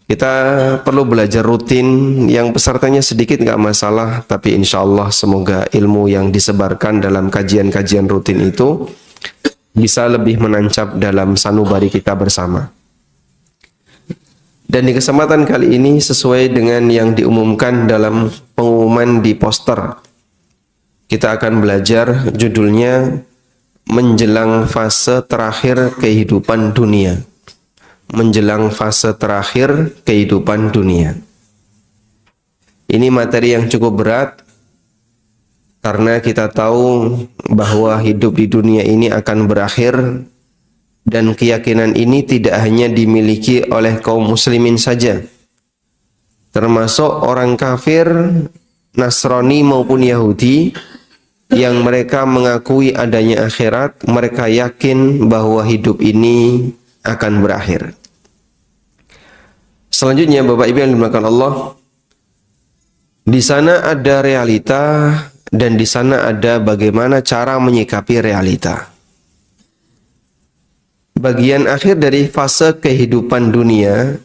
Kita perlu belajar rutin, yang pesertanya sedikit nggak masalah, tapi insya Allah semoga ilmu yang disebarkan dalam kajian-kajian rutin itu bisa lebih menancap dalam sanubari kita bersama. Dan di kesempatan kali ini sesuai dengan yang diumumkan dalam pengumuman di poster, kita akan belajar judulnya Menjelang Fase Terakhir Kehidupan Dunia. Menjelang fase terakhir kehidupan dunia. Ini materi yang cukup berat karena kita tahu bahwa hidup di dunia ini akan berakhir, dan keyakinan ini tidak hanya dimiliki oleh kaum muslimin saja, termasuk orang kafir, Nasrani maupun Yahudi yang mereka mengakui adanya akhirat. Mereka yakin bahwa hidup ini akan berakhir. Selanjutnya, Bapak Ibu yang dimuliakan Allah, di sana ada realita dan di sana ada bagaimana cara menyikapi realita. Bagian akhir dari fase kehidupan dunia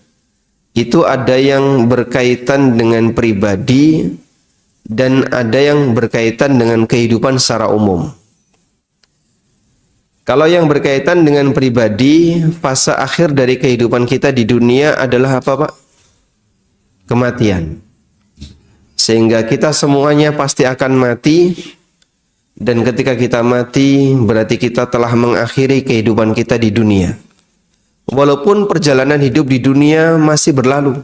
itu ada yang berkaitan dengan pribadi dan ada yang berkaitan dengan kehidupan secara umum. Kalau yang berkaitan dengan pribadi, fase akhir dari kehidupan kita di dunia adalah apa, Pak? Kematian. Sehingga kita semuanya pasti akan mati, dan ketika kita mati berarti kita telah mengakhiri kehidupan kita di dunia. Walaupun perjalanan hidup di dunia masih berlalu,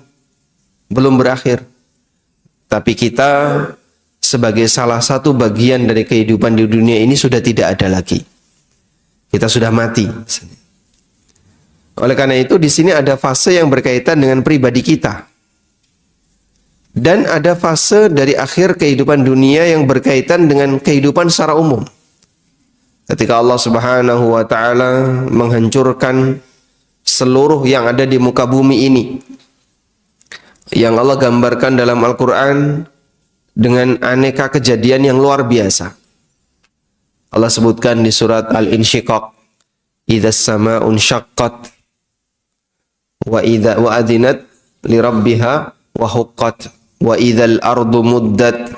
belum berakhir, tapi kita sebagai salah satu bagian dari kehidupan di dunia ini sudah tidak ada lagi. Kita sudah mati. Oleh karena itu di sini ada fase yang berkaitan dengan pribadi kita. Dan ada fase dari akhir kehidupan dunia yang berkaitan dengan kehidupan secara umum. Ketika Allah Subhanahu wa taala menghancurkan seluruh yang ada di muka bumi ini, yang Allah gambarkan dalam Al-Qur'an dengan aneka kejadian yang luar biasa. Allah sebutkan di surat Al-Insyiqaq, "Idzas samaa'un syaqqat wa adzinat li rabbiha wa huqqat wa idzal ardu muddat."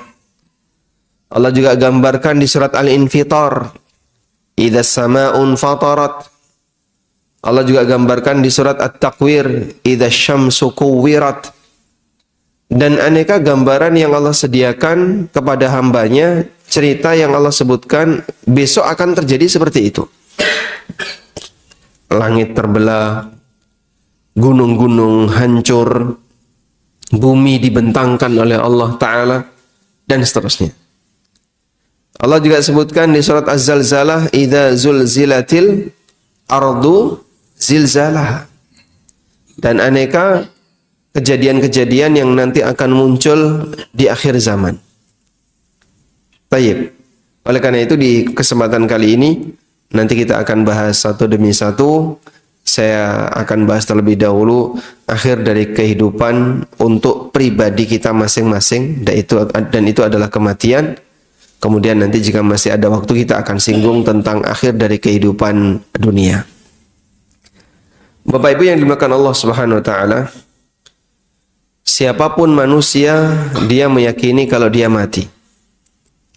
Allah juga gambarkan di surat Al-Infitar, "Idzas samaa'un fatarat." Allah juga gambarkan di surat At-Takwir, "Idzas syamsu kuwirat." Dan aneka gambaran yang Allah sediakan kepada hambanya, cerita yang Allah sebutkan besok akan terjadi seperti itu. Langit terbelah, gunung-gunung hancur, bumi dibentangkan oleh Allah Ta'ala, dan seterusnya. Allah juga sebutkan di surat Az-Zalzalah, "Idza zulzilatil ardu zilzalah." Dan aneka kejadian-kejadian yang nanti akan muncul di akhir zaman. Baik. Oleh karena itu di kesempatan kali ini nanti kita akan bahas satu demi satu. Saya akan bahas terlebih dahulu akhir dari kehidupan untuk pribadi kita masing-masing, dan itu adalah kematian. Kemudian nanti jika masih ada waktu kita akan singgung tentang akhir dari kehidupan dunia. Bapak Ibu yang dimuliakan Allah Subhanahu wa taala, siapapun manusia, dia meyakini kalau dia mati.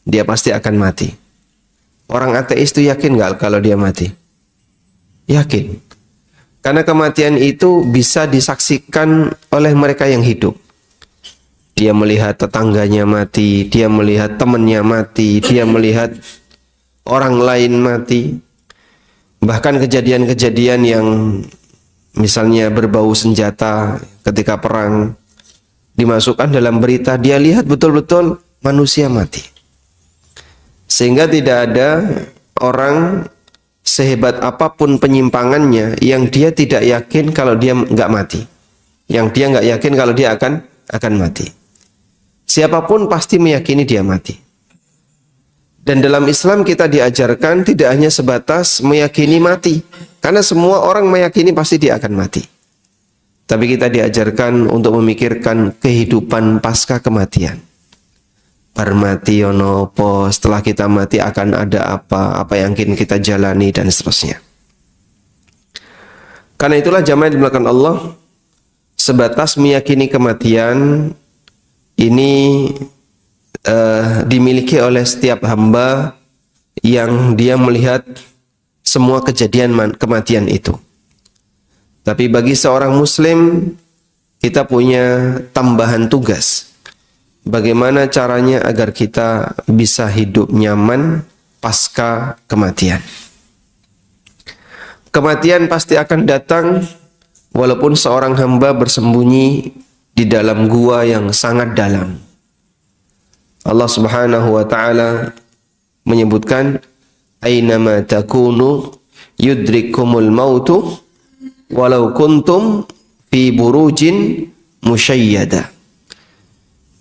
Dia pasti akan mati. Orang ateis itu yakin nggak kalau dia mati? Yakin. Karena kematian itu bisa disaksikan oleh mereka yang hidup. Dia melihat tetangganya mati, dia melihat temannya mati, dia melihat orang lain mati. Bahkan kejadian-kejadian yang misalnya berbau senjata ketika perang, dimasukkan dalam berita, dia lihat betul-betul manusia mati. Sehingga tidak ada orang sehebat apapun penyimpangannya yang dia tidak yakin kalau dia nggak mati, yang dia nggak yakin kalau dia akan mati. Siapapun pasti meyakini dia mati. Dan dalam Islam kita diajarkan tidak hanya sebatas meyakini mati, karena semua orang meyakini pasti dia akan mati. Tapi kita diajarkan untuk memikirkan kehidupan pasca kematian. Mati ono apa, setelah kita mati akan ada apa yang ingin kita jalani, dan seterusnya. Karena itulah jamaah yang dimuliakan Allah, sebatas meyakini kematian ini dimiliki oleh setiap hamba yang dia melihat semua kejadian kematian itu. Tapi bagi seorang muslim, kita punya tambahan tugas. Bagaimana caranya agar kita bisa hidup nyaman pasca kematian. Kematian pasti akan datang walaupun seorang hamba bersembunyi di dalam gua yang sangat dalam. Allah Subhanahu wa taala menyebutkan, "Ainama takunu yudrikumul mautu walau kuntum fi burujin musyayyada."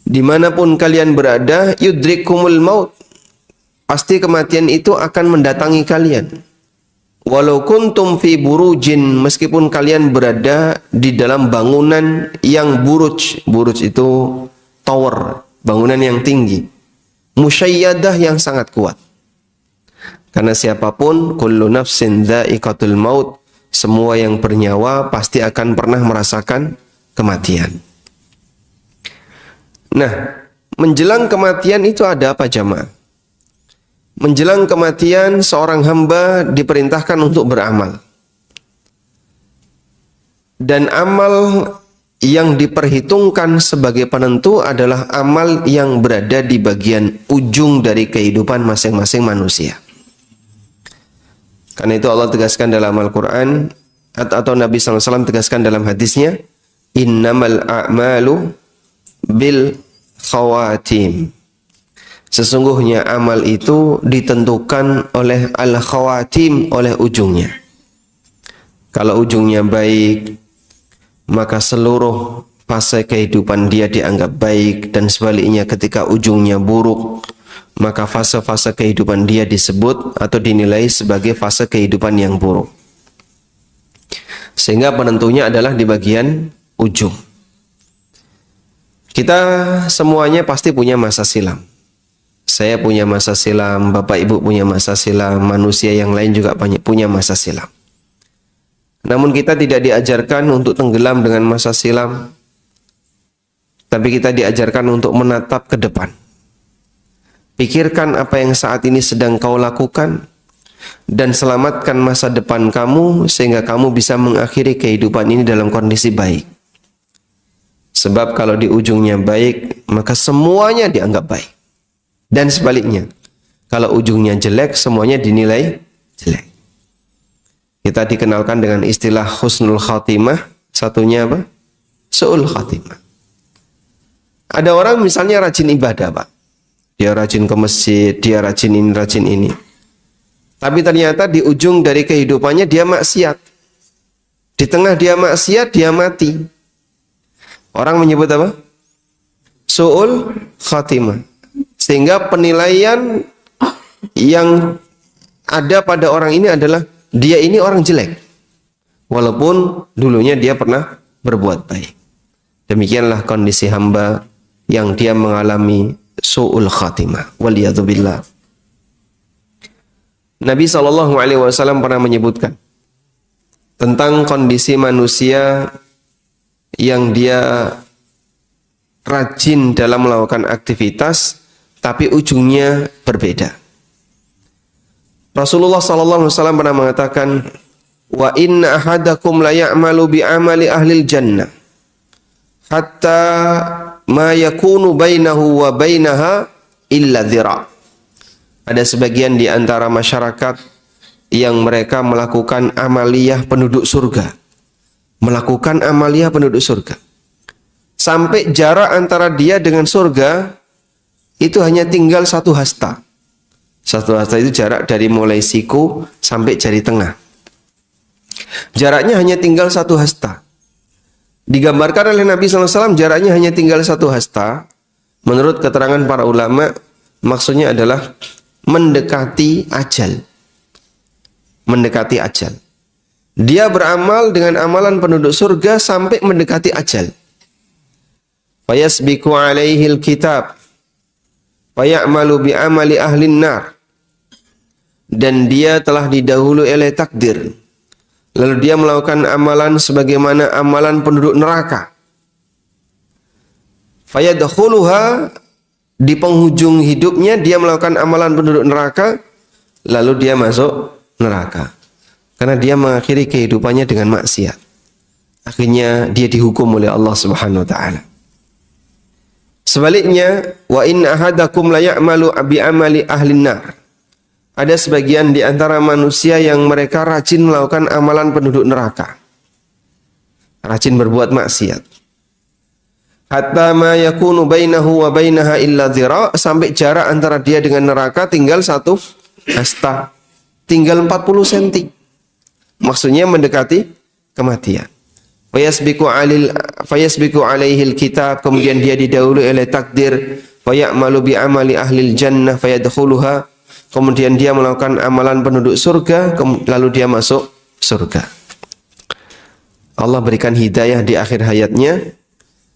Dimanapun kalian berada, yudrikumul maut, pasti kematian itu akan mendatangi kalian. Walau kuntum fi burujin, meskipun kalian berada di dalam bangunan yang buruj. Buruj itu tower, bangunan yang tinggi. Musyayyadah, yang sangat kuat. Karena siapapun, kullu nafsin dha'iqatul maut, semua yang bernyawa pasti akan pernah merasakan kematian. Nah, menjelang kematian itu ada apa jamaah? Menjelang kematian, seorang hamba diperintahkan untuk beramal. Dan amal yang diperhitungkan sebagai penentu adalah amal yang berada di bagian ujung dari kehidupan masing-masing manusia. Karena itu Allah tegaskan dalam Al-Quran, atau Nabi SAW tegaskan dalam hadisnya, innamal a'malu bil khawatim. Sesungguhnya amal itu ditentukan oleh al-khawatim, oleh ujungnya. Kalau ujungnya baik, maka seluruh fase kehidupan dia dianggap baik, dan sebaliknya ketika ujungnya buruk, maka fase-fase kehidupan dia disebut atau dinilai sebagai fase kehidupan yang buruk. Sehingga penentunya adalah di bagian ujung. Kita semuanya pasti punya masa silam. Saya punya masa silam, Bapak Ibu punya masa silam, manusia yang lain juga punya masa silam. Namun kita tidak diajarkan untuk tenggelam dengan masa silam, tapi kita diajarkan untuk menatap ke depan. Pikirkan apa yang saat ini sedang kau lakukan, dan selamatkan masa depan kamu, sehingga kamu bisa mengakhiri kehidupan ini dalam kondisi baik. Sebab kalau di ujungnya baik, maka semuanya dianggap baik. Dan sebaliknya, kalau ujungnya jelek, semuanya dinilai jelek. Kita dikenalkan dengan istilah husnul khatimah, satunya apa? Su'ul khatimah. Ada orang misalnya rajin ibadah, Pak. Dia rajin ke masjid, dia rajin ini. Tapi ternyata di ujung dari kehidupannya dia maksiat. Di tengah dia maksiat, dia mati. Orang menyebut apa? Su'ul khatimah. Sehingga penilaian yang ada pada orang ini adalah dia ini orang jelek, walaupun dulunya dia pernah berbuat baik. Demikianlah kondisi hamba yang dia mengalami su'ul khatimah. Waliyadzubillah. Nabi SAW pernah menyebutkan tentang kondisi manusia yang dia rajin dalam melakukan aktivitas, tapi ujungnya berbeda. Rasulullah SAW pernah mengatakan, wa inna ahadakum la ya'malu bi amali ahlil jannah hatta ma yakunu bainahu wa bainaha illa dhira'. Ada sebagian di antara masyarakat yang mereka melakukan amaliyah penduduk surga. Melakukan amaliyah penduduk surga. Sampai jarak antara dia dengan surga itu hanya tinggal 1 hasta. 1 hasta itu jarak dari mulai siku sampai jari tengah. Jaraknya hanya tinggal 1 hasta. Digambarkan oleh Nabi SAW jaraknya hanya tinggal 1 hasta. Menurut keterangan para ulama, maksudnya adalah mendekati ajal. Mendekati ajal. Dia beramal dengan amalan penduduk surga sampai mendekati ajal. Fayasbiqu alaihil kitab fayamalu bi amali ahlin nar. Dan dia telah didahului oleh takdir, lalu dia melakukan amalan sebagaimana amalan penduduk neraka. fayadkhuluha, di penghujung hidupnya dia melakukan amalan penduduk neraka, lalu dia masuk neraka. Karena dia mengakhiri kehidupannya dengan maksiat. Akhirnya dia dihukum oleh Allah Subhanahu wa taala. Sebaliknya, wa in ahadakum la ya'malu bi amali ahlin nar. Ada sebagian di antara manusia yang mereka rajin melakukan amalan penduduk neraka. Rajin berbuat maksiat. Hatta ma yakunu bainahu wa bainaha illa dhira, sampai jarak antara dia dengan neraka tinggal 1 hasta. Tinggal 40 cm. Maksudnya mendekati kematian. Fayasbiqu alaihi alkitab, kemudian dia didahului oleh takdir, fayamalu bi amali ahlil jannah fayadkhuluha, kemudian dia melakukan amalan penduduk surga, lalu dia masuk surga. Allah berikan hidayah di akhir hayatnya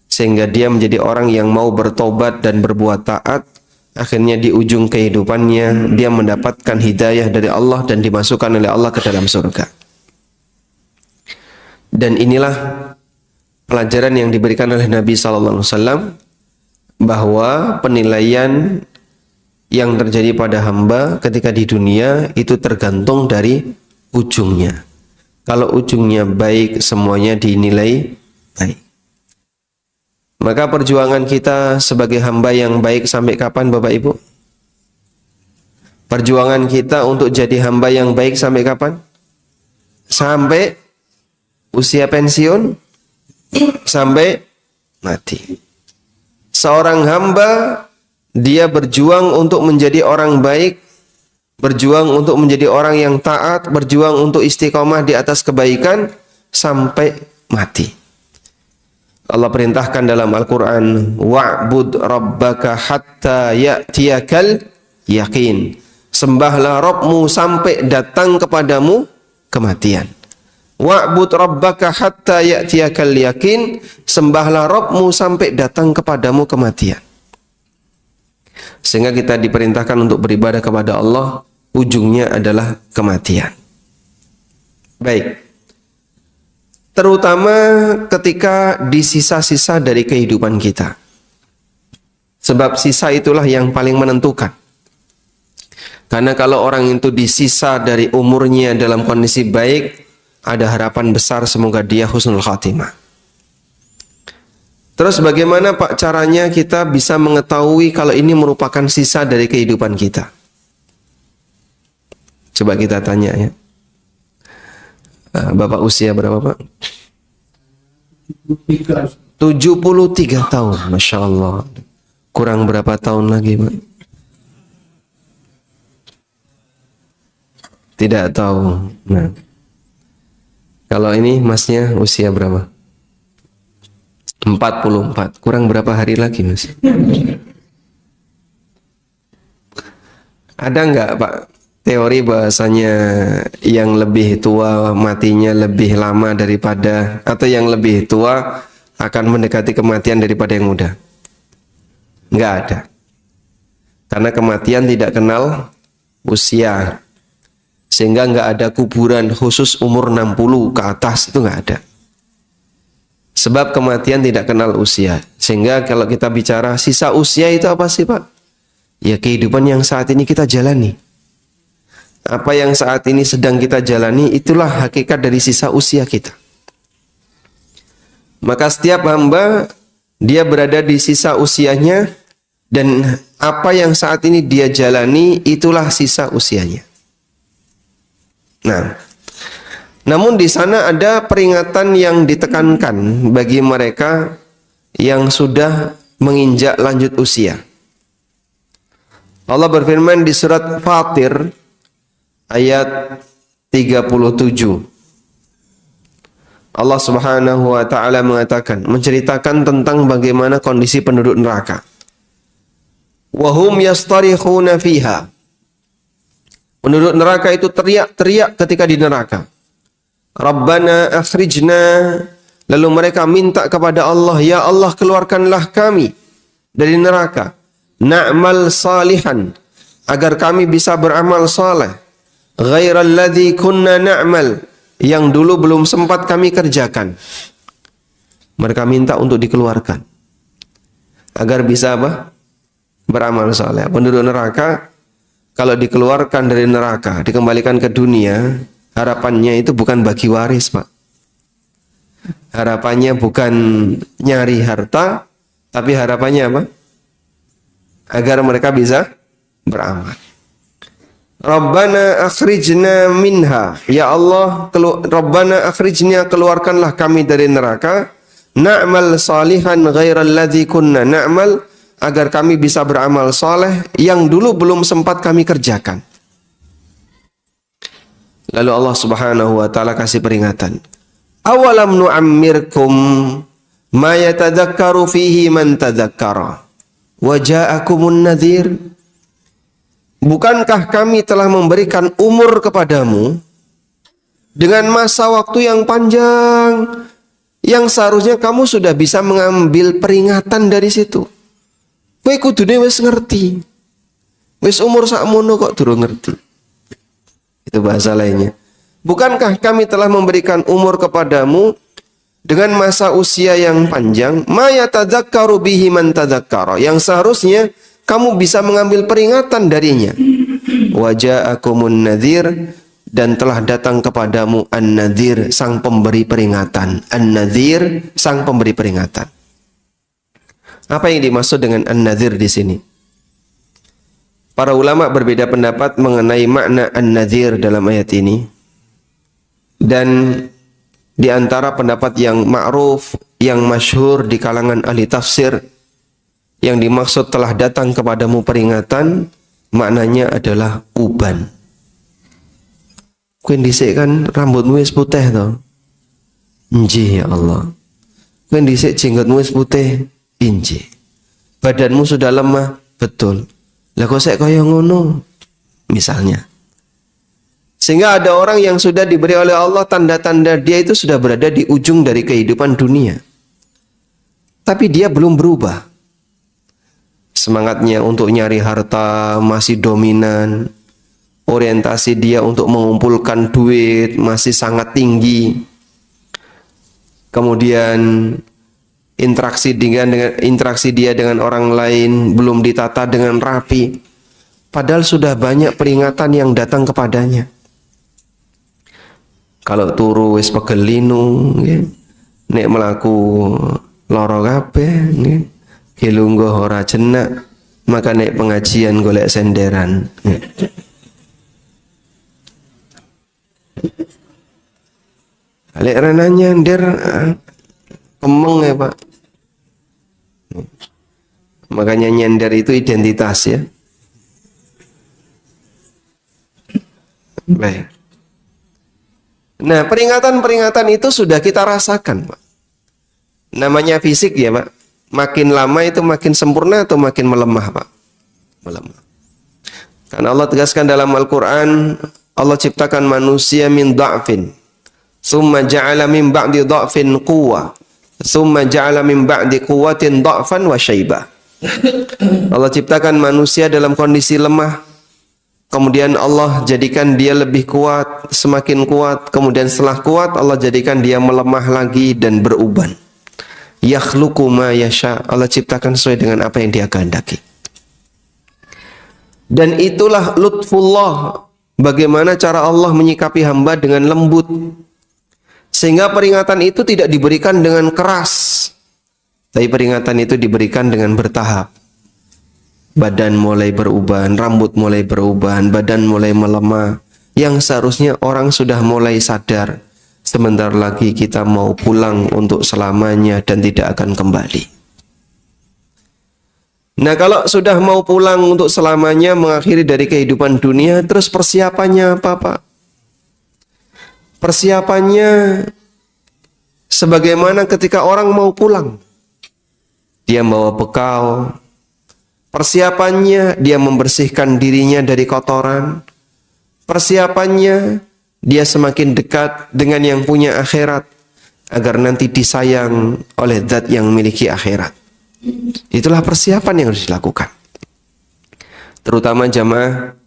sehingga dia menjadi orang yang mau bertobat dan berbuat taat. Akhirnya di ujung kehidupannya dia mendapatkan hidayah dari Allah dan dimasukkan oleh Allah ke dalam surga. Dan inilah pelajaran yang diberikan oleh Nabi SAW, bahwa penilaian yang terjadi pada hamba ketika di dunia itu tergantung dari ujungnya. Kalau ujungnya baik, semuanya dinilai baik. Maka perjuangan kita sebagai hamba yang baik sampai kapan, Bapak Ibu? Perjuangan kita untuk jadi hamba yang baik sampai kapan? Sampai usia pensiun, sampai mati. Seorang hamba, dia berjuang untuk menjadi orang baik, berjuang untuk menjadi orang yang taat, berjuang untuk istiqomah di atas kebaikan sampai mati. Allah perintahkan dalam Al-Quran, wa'bud rabbaka hatta ya'tiyakal yakin. Sembahlah Rabbmu sampai datang kepadamu kematian. Wa'bud rabbaka hatta ya'tiyakal yakin. Sembahlah Rabbmu sampai datang kepadamu kematian. Sehingga kita diperintahkan untuk beribadah kepada Allah, ujungnya adalah kematian. Baik. Terutama ketika di sisa-sisa dari kehidupan kita. Sebab sisa itulah yang paling menentukan. Karena kalau orang itu disisa dari umurnya dalam kondisi baik, ada harapan besar semoga dia husnul khatimah. Terus bagaimana Pak caranya kita bisa mengetahui kalau ini merupakan sisa dari kehidupan kita? Coba kita tanya ya. Bapak usia berapa Pak? 73 tahun, Masya Allah. Kurang berapa tahun lagi Pak? Tidak tahu. Nah, kalau ini masnya usia berapa? 44. Kurang berapa hari lagi Mas? Ada nggak Pak teori bahasanya yang lebih tua matinya lebih lama daripada, atau yang lebih tua akan mendekati kematian daripada yang muda? Nggak ada. Karena kematian tidak kenal usia. Sehingga nggak ada kuburan khusus umur 60 ke atas, itu nggak ada. Sebab kematian tidak kenal usia. Sehingga kalau kita bicara sisa usia itu apa sih Pak? Ya kehidupan yang saat ini kita jalani. Apa yang saat ini sedang kita jalani, itulah hakikat dari sisa usia kita. Maka setiap hamba, dia berada di sisa usianya, dan apa yang saat ini dia jalani, itulah sisa usianya. Nah, namun di sana ada peringatan yang ditekankan bagi mereka yang sudah menginjak lanjut usia. Allah berfirman di surat Fatir ayat 37. Allah Subhanahu wa taala mengatakan, menceritakan tentang bagaimana kondisi penduduk neraka. Wa hum yastarikhuna fiha. Penduduk neraka itu teriak-teriak ketika di neraka. Rabbana akhrijna, lalu mereka minta kepada Allah, ya Allah keluarkanlah kami dari neraka. Na'mal salihan, agar kami bisa beramal saleh. Ghairal kunna na'mal, yang dulu belum sempat kami kerjakan. Mereka minta untuk dikeluarkan. agar bisa apa? Beramal soleh. Penduduk neraka kalau dikeluarkan dari neraka, dikembalikan ke dunia, harapannya itu bukan bagi waris, Pak. Harapannya bukan nyari harta, tapi harapannya apa? Agar mereka bisa beramal. Rabbana akhrijna minha. Ya Allah, Rabbana akhrijna, keluarkanlah kami dari neraka. Na'mal salihan ghairal ladzi kunna na'mal, agar kami bisa beramal soleh yang dulu belum sempat kami kerjakan. Lalu Allah Subhanahu wa taala kasih peringatan. Awalam nu'ammirkum ma yatadzakkaru fihi man tadzakkara wa ja'akumun nadhir. Bukankah kami telah memberikan umur kepadamu dengan masa waktu yang panjang yang seharusnya kamu sudah bisa mengambil peringatan dari situ. Kowe kudune wis ngerti. Wis umur sakmono kok durung ngerti. Itu bahasa lainnya. Bukankah kami telah memberikan umur kepadamu dengan masa usia yang panjang, ma yatadzakkaru bihi man tadzakkara, yang seharusnya kamu bisa mengambil peringatan darinya. Wa ja'akumun nadhir, dan telah datang kepadamu an-nadhir, sang pemberi peringatan. An-nadhir, sang pemberi peringatan. Apa yang dimaksud dengan an-nadhir di sini? Para ulama berbeda pendapat mengenai makna an-nadhir dalam ayat ini. Dan di antara pendapat yang ma'ruf, yang masyhur di kalangan ahli tafsir, yang dimaksud telah datang kepadamu peringatan, maknanya adalah uban. Kowe dhisik kan rambutmu wis putih to. Injih ya Allah. Kowe dhisik jenggotmu wis putih, injih. Badanmu sudah lemah, betul. Lah kok sik kaya ngono? Misalnya. Sehingga ada orang yang sudah diberi oleh Allah tanda-tanda dia itu sudah berada di ujung dari kehidupan dunia. Tapi dia belum berubah. Semangatnya untuk nyari harta masih dominan. Orientasi dia untuk mengumpulkan duit masih sangat tinggi. Kemudian interaksi dia dengan orang lain belum ditata dengan rapi. Padahal sudah banyak peringatan yang datang kepadanya. Kalau turu wis pegel linu, nek melaku loro kabeh, gelungguh ora jenak, maka nek pengajian golek senderan. Alek rana nyender kemeng ya Pak. Makanya nyender itu identitas ya. Baik. Nah, peringatan-peringatan itu sudah kita rasakan, Pak. Namanya fisik ya, Pak. Makin lama itu makin sempurna atau makin melemah, Pak? Melemah. Karena Allah tegaskan dalam Al-Quran, Allah ciptakan manusia min dha'fin, summa ja'ala min ba'di dha'fin quwwah, summa ja'ala min ba'di quwwatin dha'fan wa syaibah. Allah ciptakan manusia dalam kondisi lemah, kemudian Allah jadikan dia lebih kuat, semakin kuat. Kemudian setelah kuat, Allah jadikan dia melemah lagi dan beruban. Yakhluqu ma yasha. Allah ciptakan sesuai dengan apa yang dia kehendaki. Dan itulah lutfullah. Bagaimana cara Allah menyikapi hamba dengan lembut. Sehingga peringatan itu tidak diberikan dengan keras. Tapi peringatan itu diberikan dengan bertahap. Badan mulai beruban, rambut mulai beruban, badan mulai melemah. Yang seharusnya orang sudah mulai sadar, sebentar lagi kita mau pulang untuk selamanya dan tidak akan kembali. Nah, kalau sudah mau pulang untuk selamanya, mengakhiri dari kehidupan dunia, terus persiapannya apa, Pak? Persiapannya sebagaimana ketika orang mau pulang. Dia membawa bekal. Persiapannya dia membersihkan dirinya dari kotoran. Persiapannya dia semakin dekat dengan yang punya akhirat agar nanti disayang oleh zat yang memiliki akhirat. Itulah persiapan yang harus dilakukan. Terutama jamaah,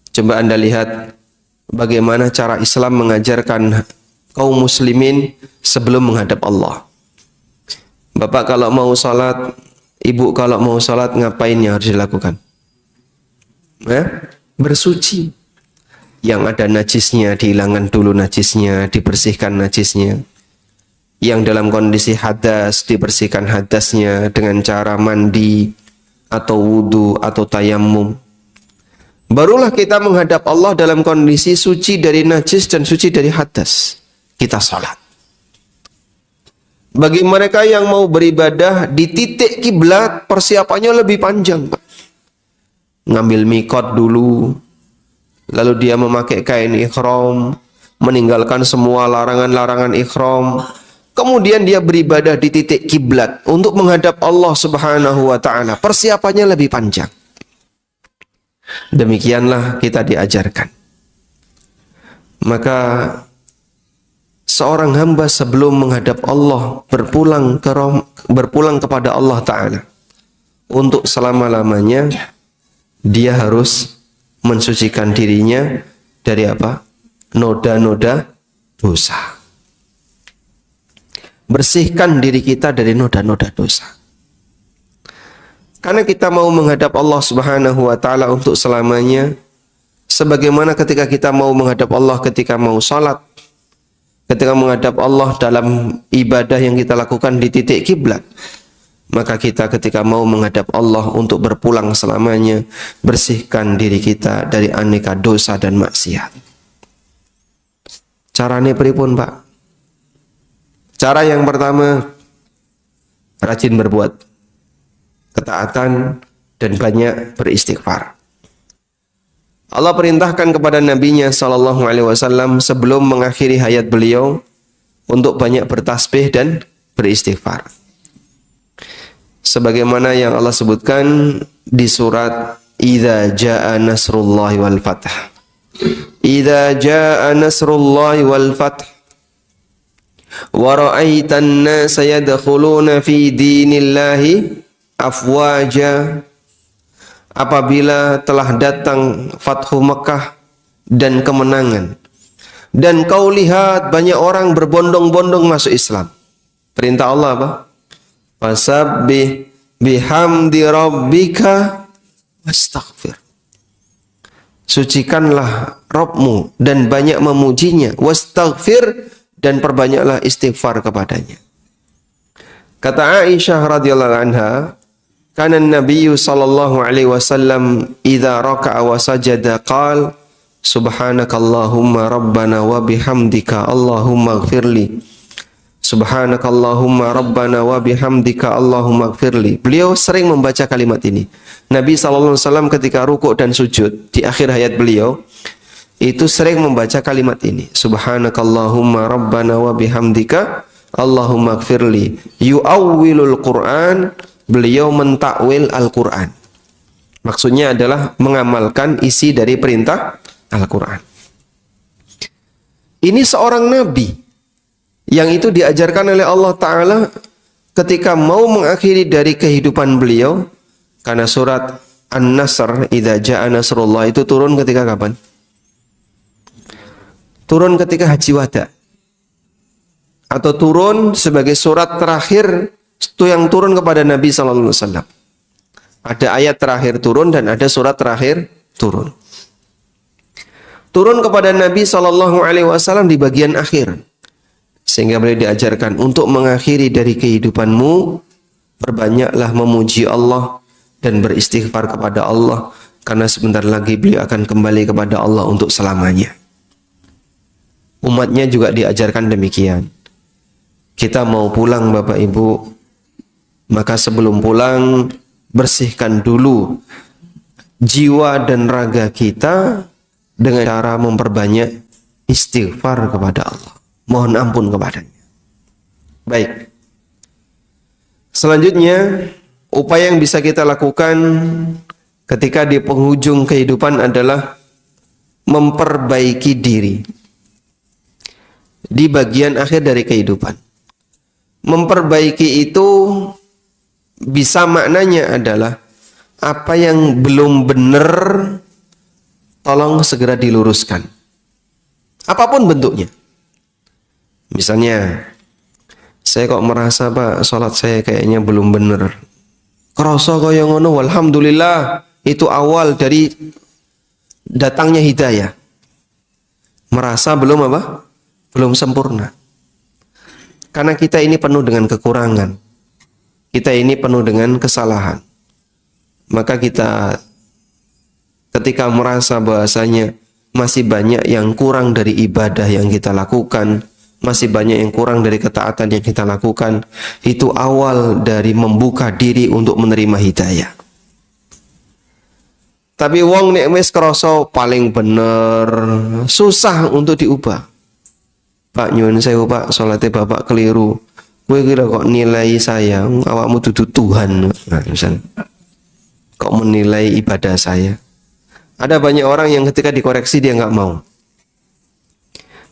coba Anda lihat bagaimana cara Islam mengajarkan kaum muslimin sebelum menghadap Allah. Bapak kalau mau sholat, Ibu kalau mau sholat ngapain yang harus dilakukan? Bersuci. Yang ada najisnya dihilangkan dulu najisnya, dibersihkan najisnya. Yang dalam kondisi hadas dibersihkan hadasnya dengan cara mandi atau wudu atau tayamum. Barulah kita menghadap Allah dalam kondisi suci dari najis dan suci dari hadas. Kita sholat. Bagi mereka yang mau beribadah di titik kiblat, persiapannya lebih panjang, Pak. Ngambil mikot dulu, lalu dia memakai kain ikhram, meninggalkan semua larangan-larangan ikhram. Kemudian dia beribadah di titik kiblat untuk menghadap Allah Subhanahu wa taala. Persiapannya lebih panjang. Demikianlah kita diajarkan. Maka seorang hamba sebelum menghadap Allah berpulang kepada Allah taala untuk selama-lamanya, dia harus mensucikan dirinya dari apa? Noda-noda dosa. Bersihkan diri kita dari noda-noda dosa. Karena kita mau menghadap Allah Subhanahu wa taala untuk selamanya, sebagaimana ketika kita mau menghadap Allah ketika mau salat, ketika menghadap Allah dalam ibadah yang kita lakukan di titik kiblat, maka kita ketika mau menghadap Allah untuk berpulang selamanya, bersihkan diri kita dari aneka dosa dan maksiat. Caranya pripun, Pak? Cara yang pertama, rajin berbuat ketaatan dan banyak beristighfar. Allah perintahkan kepada Nabi-Nya sallallahu alaihi wasallam sebelum mengakhiri hayat beliau untuk banyak bertasbih dan beristighfar. Sebagaimana yang Allah sebutkan di surat Idza jaa nasrullahi wal fath. Idza jaa nasrullahi wal fath wa ra'aitan nasa yadkhuluna fi dinillahi afwaja. Apabila telah datang Fathu Mekah dan kemenangan, dan kau lihat banyak orang berbondong-bondong masuk Islam. Perintah Allah apa? Fasabbih bihamdi rabbika wastaghfir. Sucikanlah Rabbmu dan banyak memujinya, wastaghfir, dan perbanyaklah istighfar kepadanya. Kata Aisyah radhiyallahu anha, kana Nabi sallallahu alaihi wasallam idza raka'a wa sajada qala subhanakallahumma rabbana wa bihamdika allahumma ighfirli. Subhanakallahumma rabbana wa bihamdika allahumma ighfirli. Beliau sering membaca kalimat ini. Nabi sallallahu alaihi wasallam ketika rukuk dan sujud di akhir hayat beliau itu sering membaca kalimat ini. Subhanakallahumma rabbana wa bihamdika allahumma ighfirli. Yu'awwilul Qur'an, beliau mentakwil Al-Qur'an. Maksudnya adalah mengamalkan isi dari perintah Al-Qur'an. Ini seorang nabi yang itu diajarkan oleh Allah Ta'ala ketika mau mengakhiri dari kehidupan beliau, karena surat An-Nasr, Idza jaa nasrullah, itu turun ketika kapan? Turun ketika Haji Wada, atau turun sebagai surat terakhir itu yang turun kepada Nabi sallallahu alaihi wasallam. Ada ayat terakhir turun dan ada surat terakhir turun. Turun kepada Nabi sallallahu alaihi wasallam di bagian akhir. Sehingga beliau diajarkan untuk mengakhiri dari kehidupanmu, perbanyaklah memuji Allah dan beristighfar kepada Allah, karena sebentar lagi beliau akan kembali kepada Allah untuk selamanya. Umatnya juga diajarkan demikian. Kita mau pulang Bapak Ibu, maka sebelum pulang bersihkan dulu jiwa dan raga kita dengan cara memperbanyak istighfar kepada Allah. Mohon ampun kepadanya. Baik. Selanjutnya, upaya yang bisa kita lakukan ketika di penghujung kehidupan adalah memperbaiki diri di bagian akhir dari kehidupan. Memperbaiki itu bisa maknanya adalah apa yang belum benar, tolong segera diluruskan. Apapun bentuknya. Misalnya, saya kok merasa Pak, sholat saya kayaknya belum benar. Krasa kaya ngono, alhamdulillah, itu awal dari datangnya hidayah. Merasa belum apa? Belum sempurna. Karena kita ini penuh dengan kekurangan. Kita ini penuh dengan kesalahan. Maka kita ketika merasa bahasanya masih banyak yang kurang dari ibadah yang kita lakukan, masih banyak yang kurang dari ketaatan yang kita lakukan, itu awal dari membuka diri untuk menerima hidayah. Tapi wong nek wis krasa paling bener, susah untuk diubah. Pak nyuwun sewu Pak, salate Bapak keliru. Kowe kira kok nilai saya, awakmu dudu Tuhan. Nah, misal kok menilai ibadah saya. Ada banyak orang yang ketika dikoreksi dia nggak mau.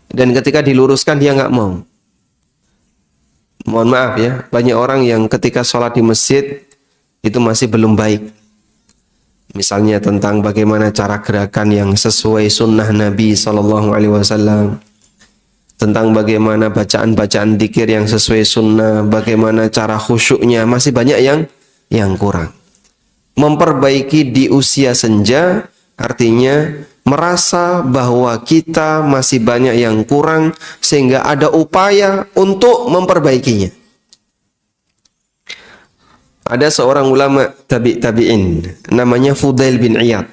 Dan ketika diluruskan dia nggak mau. Mohon maaf ya, banyak orang yang ketika sholat di masjid itu masih belum baik. Misalnya tentang bagaimana cara gerakan yang sesuai sunnah Nabi SAW, tentang bagaimana bacaan-bacaan dzikir yang sesuai sunnah, bagaimana cara khusyuknya, masih banyak yang kurang. Memperbaiki di usia senja artinya merasa bahwa kita masih banyak yang kurang sehingga ada upaya untuk memperbaikinya. Ada seorang ulama tabi'in namanya Fudail bin Iyad.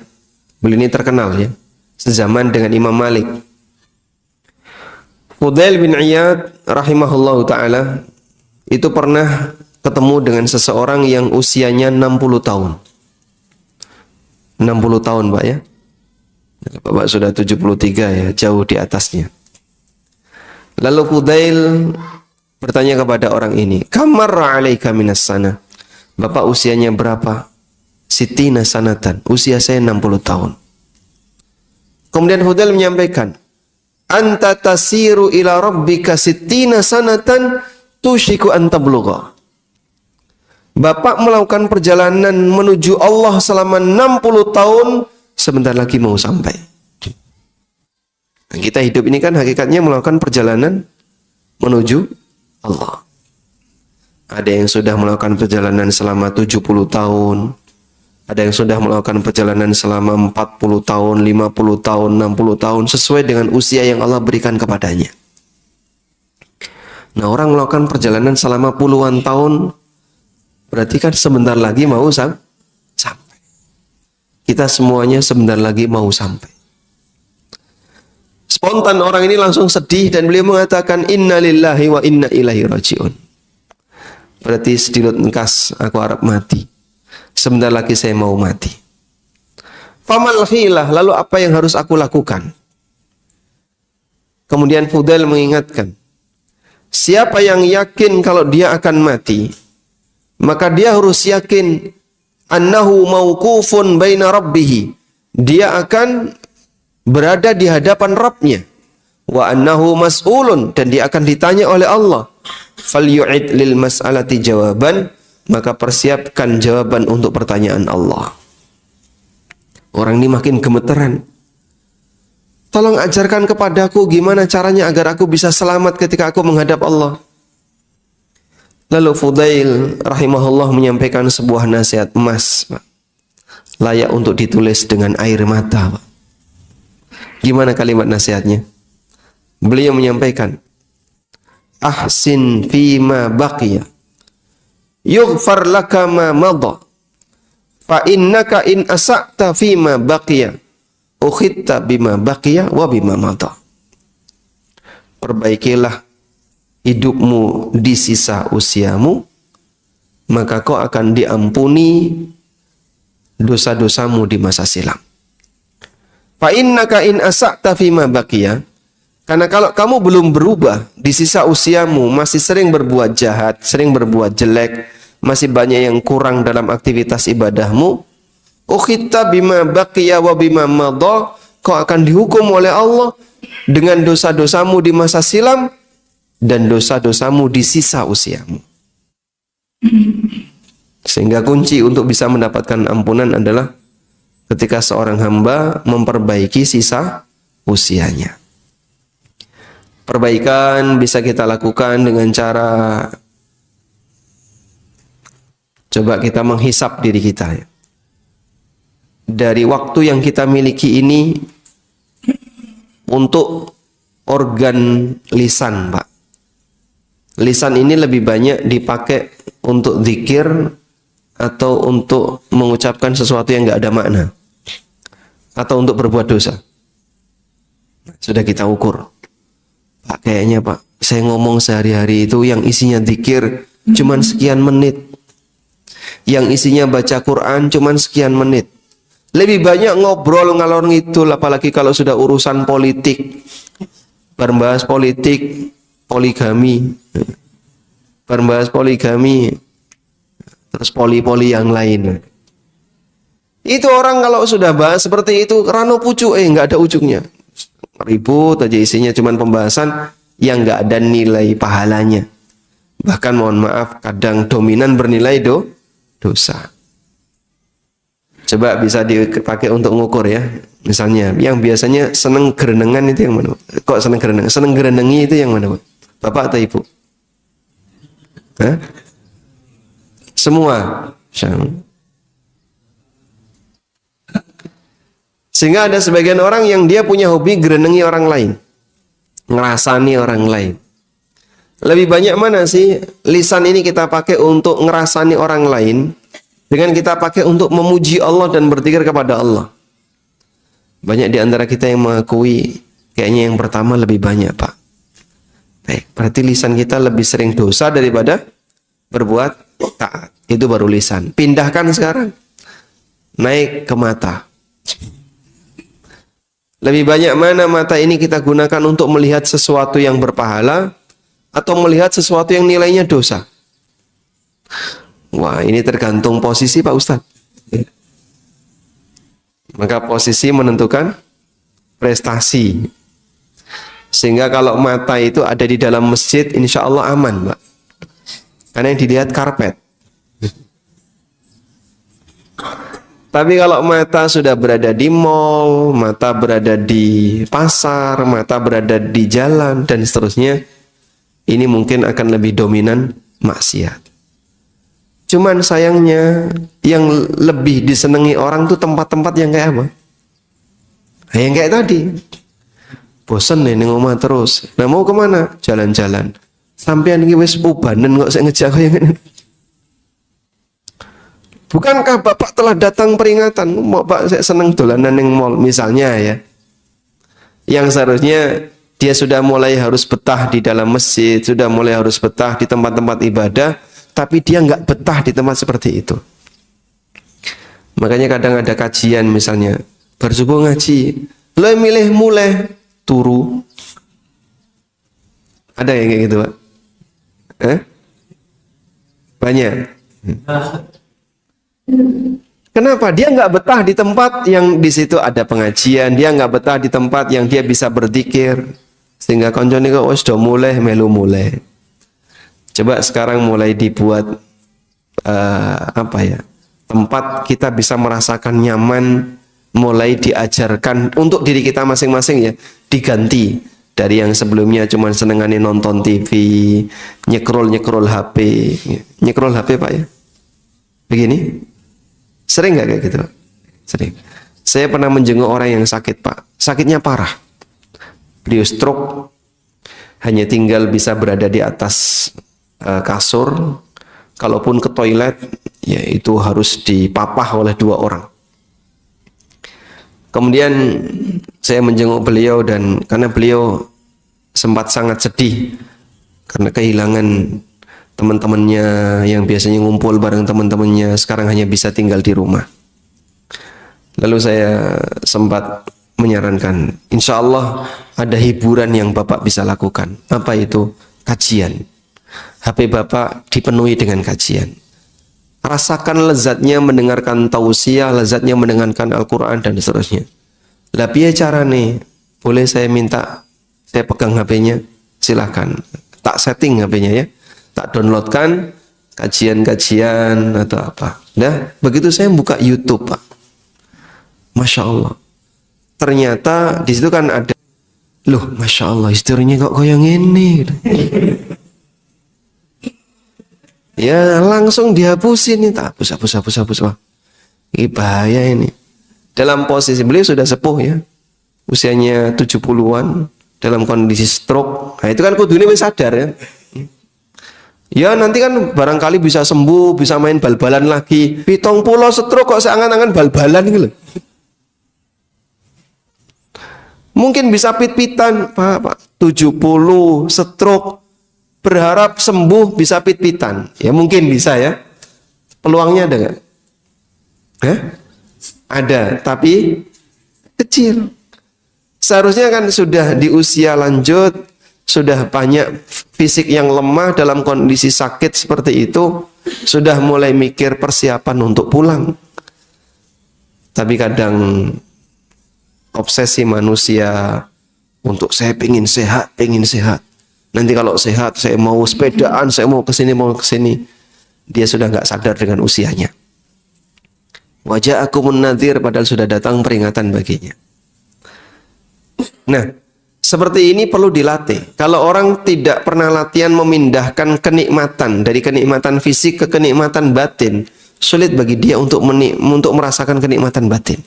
Beliau ini terkenal ya, sezaman dengan Imam Malik. Fudail bin Iyad rahimahullahu ta'ala itu pernah ketemu dengan seseorang yang usianya 60 tahun. 60 tahun Pak ya. Bapak sudah 73 ya, jauh di atasnya. Lalu Fudail bertanya kepada orang ini, "Kamar alaika minas sana?" Bapak usianya berapa? Sitina sanatan. Usia saya 60 tahun. Kemudian Fudail menyampaikan, "Anta tasiru ila rabbika sittina sanatan tushiku an tablugha." Bapak melakukan perjalanan menuju Allah selama 60 tahun, sebentar lagi mau sampai. Nah, kita hidup ini kan hakikatnya melakukan perjalanan menuju Allah. Ada yang sudah melakukan perjalanan selama 70 tahun, ada yang sudah melakukan perjalanan selama 40 tahun, 50 tahun, 60 tahun, sesuai dengan usia yang Allah berikan kepadanya. Nah, orang melakukan perjalanan selama puluhan tahun, berarti kan sebentar lagi mau sampai. Kita semuanya sebentar lagi mau sampai. Spontan orang ini langsung sedih dan beliau mengatakan, "Inna lillahi wa inna ilaihi raji'un." Berarti sedilut engkas aku harap mati. Sebentar lagi saya mau mati. Famal khilah, lalu apa yang harus aku lakukan? Kemudian Fudail mengingatkan, siapa yang yakin kalau dia akan mati, maka dia harus yakin annahu mauqufun baina rabbih. Dia akan berada di hadapan Rabbnya. Wa annahu mas'ulun, dan dia akan ditanya oleh Allah. Falyu'id lil mas'alati jawaban, maka persiapkan jawaban untuk pertanyaan Allah. Orang ini makin gemeteran. Tolong ajarkan kepadaku gimana caranya agar aku bisa selamat ketika aku menghadap Allah. Lalu Fudail rahimahullah menyampaikan sebuah nasihat emas, Pak. Layak untuk ditulis dengan air mata, Pak. Gimana kalimat nasihatnya? Beliau menyampaikan, ahsin fima baqiya yughfar laka ma madha fa innaka in asa'ta fima baqiya ukhitta bima baqiya wa bima madha. Perbaikilah hidupmu di sisa usiamu, maka kau akan diampuni dosa-dosamu di masa silam. Fa innaka in asa'ta fima baqiya, karena kalau kamu belum berubah di sisa usiamu, masih sering berbuat jahat, sering berbuat jelek, masih banyak yang kurang dalam aktivitas ibadahmu, ukhitta bima baqiya wa bima madha, kau akan dihukum oleh Allah dengan dosa-dosamu di masa silam dan dosa-dosamu di sisa usiamu. Sehingga kunci untuk bisa mendapatkan ampunan adalah ketika seorang hamba memperbaiki sisa usianya. Perbaikan bisa kita lakukan dengan cara Coba kita menghisap diri kita ya. Dari waktu yang kita miliki ini untuk organ lisan, Pak. Lisan ini lebih banyak dipakai untuk zikir atau untuk mengucapkan sesuatu yang nggak ada makna, atau untuk berbuat dosa. Sudah kita ukur, Pak, kayaknya Pak, saya ngomong sehari-hari itu yang isinya zikir cuman sekian menit, yang isinya baca Quran cuman sekian menit. Lebih banyak ngobrol ngalor ngidul, apalagi kalau sudah urusan politik, berbahas politik, poligami, berbahas poligami, terus poli-poli yang lain. Itu orang kalau sudah bahas seperti itu, rano pucuk, nggak ada ujungnya. Ribut aja isinya, cuman pembahasan yang nggak ada nilai pahalanya. Bahkan mohon maaf, kadang dominan bernilai dosa. Coba bisa dipakai untuk ngukur ya. Misalnya, yang biasanya seneng gerenengan itu yang mana? Kok seneng gerenengan? Seneng gerenengi itu yang mana, Pak? Bapak atau Ibu? Hah? Semua. Sehingga ada sebagian orang yang dia punya hobi gerenengi orang lain, ngerasani orang lain. Lebih banyak mana sih lisan ini kita pakai untuk ngerasani orang lain, dengan kita pakai untuk memuji Allah dan berzikir kepada Allah? Banyak di antara kita yang mengakui kayaknya yang pertama lebih banyak, Pak. Baik, berarti lisan kita lebih sering dosa daripada berbuat taat. Itu baru lisan. Pindahkan sekarang, naik ke mata. Lebih banyak mana mata ini kita gunakan untuk melihat sesuatu yang berpahala atau melihat sesuatu yang nilainya dosa? Wah, ini tergantung posisi, Pak Ustadz. Maka posisi menentukan prestasi. Sehingga kalau mata itu ada di dalam masjid, insya Allah aman, Pak. Karena yang dilihat karpet. Tapi kalau mata sudah berada di mall, mata berada di pasar, mata berada di jalan, dan seterusnya, ini mungkin akan lebih dominan maksiat. Cuman sayangnya, yang lebih disenangi orang tuh tempat-tempat yang kayak apa? Yang kayak tadi. Bosen nih ngomong terus. Nah, mau kemana? Jalan-jalan. Sampean iki wis ubanen kok saya ngejak kayak gini. Bukankah Bapak telah datang peringatan? Bapak saya seneng dolanan yang mall misalnya ya. Yang seharusnya dia sudah mulai harus betah di dalam masjid, sudah mulai harus betah di tempat-tempat ibadah, tapi dia nggak betah di tempat seperti itu. Makanya kadang ada kajian misalnya, bersubuh ngaji, lo milih mulai turu. Ada yang kayak gitu, Pak? Banyak. Kenapa? Dia nggak betah di tempat yang di situ ada pengajian, dia nggak betah di tempat yang dia bisa berzikir, sehingga koncone kok wis do mulai melu mulai. Coba sekarang mulai dibuat tempat kita bisa merasakan nyaman, mulai diajarkan untuk diri kita masing-masing ya, diganti dari yang sebelumnya cuman senengane nonton TV, nyekrol HP, nyekrol HP Pak ya, begini. Sering nggak kayak gitu, Pak? Sering. Saya pernah menjenguk orang yang sakit, Pak. Sakitnya parah. Beliau stroke, hanya tinggal bisa berada di atas kasur. Kalaupun ke toilet, ya itu harus dipapah oleh 2 orang. Kemudian saya menjenguk beliau dan karena beliau sempat sangat sedih karena kehilangan teman-temannya yang biasanya ngumpul bareng teman-temannya sekarang hanya bisa tinggal di rumah. Lalu saya sempat menyarankan, insya Allah ada hiburan yang Bapak bisa lakukan. Apa itu? Kajian. HP Bapak dipenuhi dengan kajian. Rasakan lezatnya mendengarkan tausiah, lezatnya mendengarkan Al-Quran dan seterusnya. Lah piye carane? Boleh saya minta, saya pegang HP-nya? Silahkan. Tak setting HP-nya ya. Tak downloadkan kajian-kajian atau apa. Nah, begitu saya buka YouTube, Pak. Masya Allah. Ternyata di situ kan ada, loh, Masya Allah, historinya kok yang ini. Ya langsung dihapusin nih, hapus. Wah, ini bahaya ini. Dalam posisi beliau sudah sepuh ya, usianya 70-an, dalam kondisi stroke. Nah itu kan kudune wis sadar ya. Ya nanti kan barangkali bisa sembuh, bisa main bal-balan lagi. 70 stroke kok seangan-angan bal-balan gitu loh. Mungkin bisa pit-pitan, Pak, 70 stroke, berharap sembuh bisa pit-pitan. Ya mungkin bisa ya. Peluangnya ada nggak? Ada, tapi kecil. Seharusnya kan sudah di usia lanjut, sudah banyak fisik yang lemah dalam kondisi sakit seperti itu, sudah mulai mikir persiapan untuk pulang. Tapi kadang obsesi manusia untuk saya pengen sehat. Nanti kalau sehat saya mau sepedaan, saya mau kesini. Dia sudah nggak sadar dengan usianya. Wajah aku munadzir, padahal sudah datang peringatan baginya. Nah, seperti ini perlu dilatih. Kalau orang tidak pernah latihan memindahkan kenikmatan dari kenikmatan fisik ke kenikmatan batin, sulit bagi dia untuk merasakan kenikmatan batin.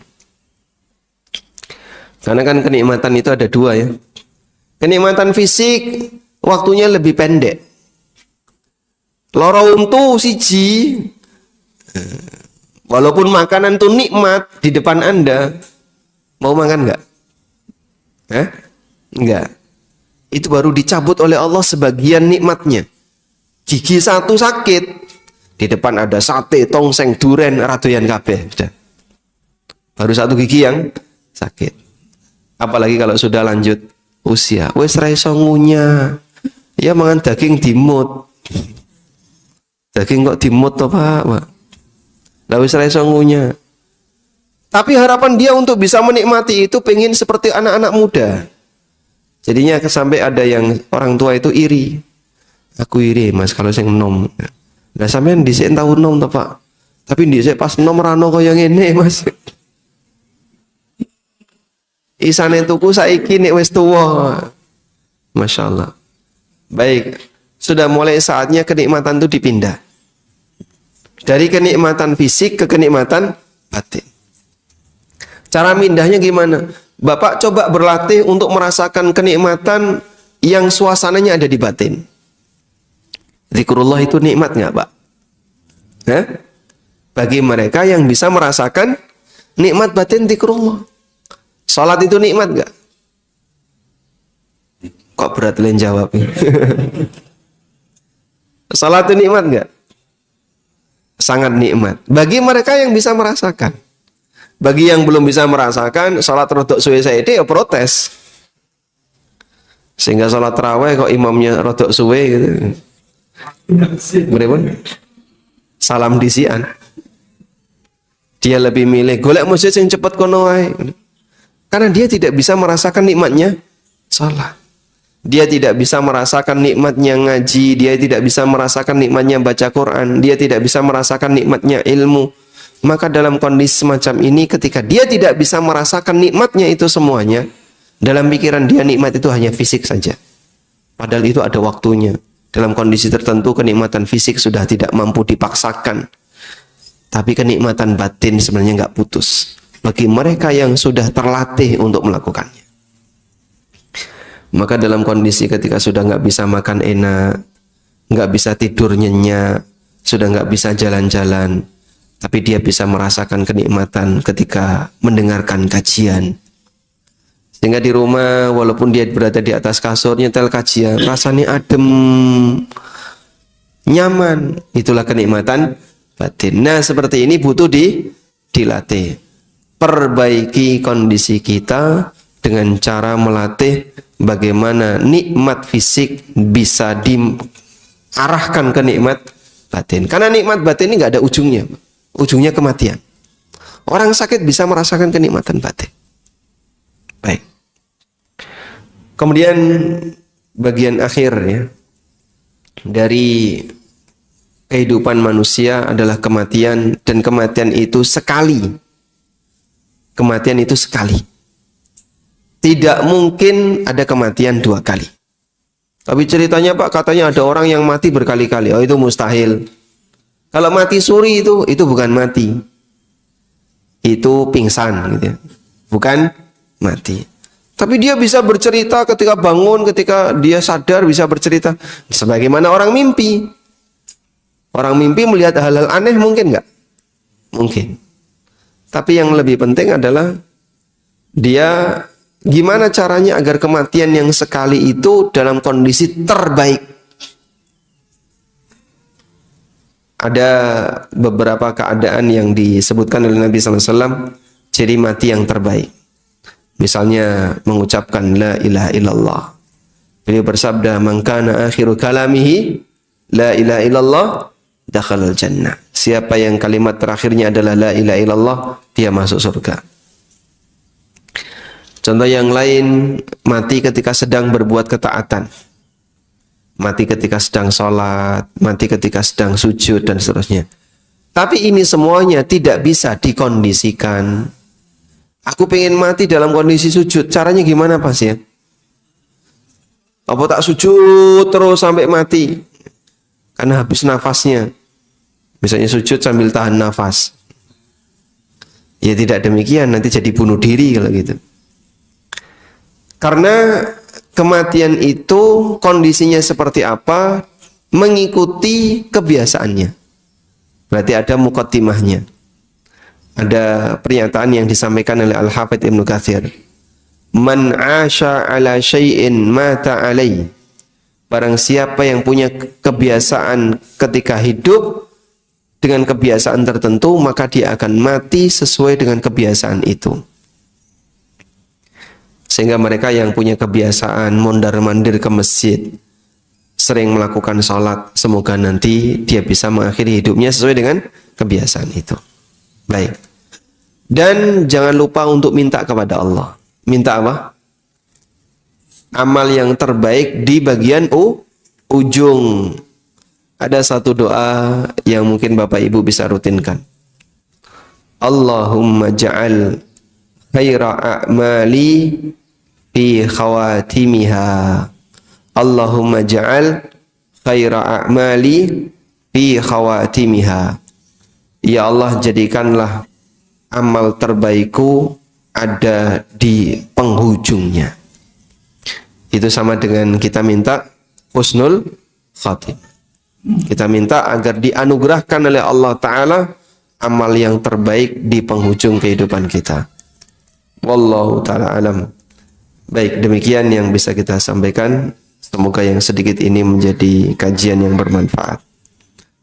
Karena kan kenikmatan itu ada dua ya. Kenikmatan fisik waktunya lebih pendek. Loro untu siji, walaupun makanan itu nikmat di depan Anda, mau makan nggak? Enggak. Itu baru dicabut oleh Allah sebagian nikmatnya. Gigi satu sakit, di depan ada sate, tongseng, duren, ratuyan kabeh. Baru satu gigi yang sakit. Apalagi kalau sudah lanjut usia. Wes ra iso ngunyah. Ya mangan daging dimut. Daging kok dimut toh, Pak? Lah wes ra iso ngunyah. Tapi harapan dia untuk bisa menikmati itu pengen seperti anak-anak muda. Jadinya sampai ada yang orang tua itu iri. Aku iri Mas kalau sing nom. Lah sampean dhisik tau nom to, Pak. Tapi dhisik pas nom rano kaya ngene, Mas. Isane tuku saiki nek wis tuwa. Masyaallah. Baik, sudah mulai saatnya kenikmatan itu dipindah. Dari kenikmatan fisik ke kenikmatan batin. Cara mindahnya gimana? Bapak coba berlatih untuk merasakan kenikmatan yang suasananya ada di batin. Zikrullah itu nikmat nggak, Pak? Bagi mereka yang bisa merasakan nikmat batin zikrullah. Salat itu nikmat nggak? Kok berat kalian jawab? Salat itu nikmat nggak? Sangat nikmat. Bagi mereka yang bisa merasakan. Bagi yang belum bisa merasakan, salat rodok suwe saiki ya protes. Sehingga salat tarawih kok imamnya rodok suwe gitu. Berapa? Salam disian. Dia lebih milih golek masjid yang cepat kono ae. Karena dia tidak bisa merasakan nikmatnya salat. Dia tidak bisa merasakan nikmatnya ngaji, dia tidak bisa merasakan nikmatnya baca Quran, dia tidak bisa merasakan nikmatnya ilmu. Maka dalam kondisi semacam ini, ketika dia tidak bisa merasakan nikmatnya itu semuanya, dalam pikiran dia nikmat itu hanya fisik saja. Padahal itu ada waktunya. Dalam kondisi tertentu kenikmatan fisik sudah tidak mampu dipaksakan. Tapi kenikmatan batin sebenarnya nggak putus. Bagi mereka yang sudah terlatih untuk melakukannya. Maka dalam kondisi ketika sudah nggak bisa makan enak, nggak bisa tidur nyenyak, sudah nggak bisa jalan-jalan, tapi dia bisa merasakan kenikmatan ketika mendengarkan kajian. Sehingga di rumah walaupun dia berada di atas kasur nyetel kajian, rasanya adem, nyaman. Itulah kenikmatan batin. Nah seperti ini butuh dilatih. Perbaiki kondisi kita dengan cara melatih bagaimana nikmat fisik bisa diarahkan ke nikmat batin. Karena nikmat batin ini nggak ada ujungnya. Ujungnya kematian. Orang sakit bisa merasakan kenikmatan batin. Baik. Kemudian bagian akhir ya dari kehidupan manusia adalah kematian, dan kematian itu sekali. Kematian itu sekali. Tidak mungkin ada kematian dua kali. Tapi ceritanya Pak, katanya ada orang yang mati berkali-kali. Oh itu mustahil. Kalau mati suri itu bukan mati. Itu pingsan gitu ya. Bukan mati. Tapi dia bisa bercerita ketika bangun, ketika dia sadar bisa bercerita. Sebagaimana orang mimpi. Orang mimpi melihat hal-hal aneh mungkin nggak? Mungkin. Tapi yang lebih penting adalah dia gimana caranya agar kematian yang sekali itu dalam kondisi terbaik. Ada beberapa keadaan yang disebutkan oleh Nabi SAW, ciri mati yang terbaik. Misalnya mengucapkan la ilaha illallah. Beliau bersabda, "Man kana akhiru kalamihi la ilaha illallah, dakhalal jannah." Siapa yang kalimat terakhirnya adalah la ilaha illallah, dia masuk surga. Contoh yang lain, mati ketika sedang berbuat ketaatan. Mati ketika sedang sholat, mati ketika sedang sujud, dan seterusnya. Tapi ini semuanya tidak bisa dikondisikan. Aku pengen mati dalam kondisi sujud, caranya gimana Pas ya? Apa tak sujud terus sampai mati? Karena habis nafasnya. Misalnya sujud sambil tahan nafas. Ya tidak demikian, nanti jadi bunuh diri kalau gitu. Karena kematian itu kondisinya seperti apa mengikuti kebiasaannya. Berarti ada muqaddimahnya. Ada pernyataan yang disampaikan oleh Al-Hafidz Ibnu Katsir. Man 'asha 'ala syai'in mata 'alai. Barang siapa yang punya kebiasaan ketika hidup dengan kebiasaan tertentu, maka dia akan mati sesuai dengan kebiasaan itu. Sehingga mereka yang punya kebiasaan mondar-mandir ke masjid, sering melakukan sholat, semoga nanti dia bisa mengakhiri hidupnya sesuai dengan kebiasaan itu. Baik. Dan jangan lupa untuk minta kepada Allah. Minta apa? Amal yang terbaik di bagian ujung. Ada satu doa yang mungkin Bapak Ibu bisa rutinkan. Allahumma ja'al khaira a'mali fi khawatimiha. Allahumma ja'al khaira a'mali fi khawatimiha. Ya Allah, jadikanlah amal terbaikku ada di penghujungnya. Itu sama dengan kita minta husnul khatimah. Kita minta agar dianugerahkan oleh Allah Ta'ala amal yang terbaik di penghujung kehidupan kita. Wallahu ta'ala alam. Baik, demikian yang bisa kita sampaikan. Semoga yang sedikit ini menjadi kajian yang bermanfaat.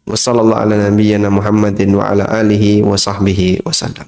Wassallallahu ala nabiyyina Muhammadin wa ala alihi wa sahbihi wasallam.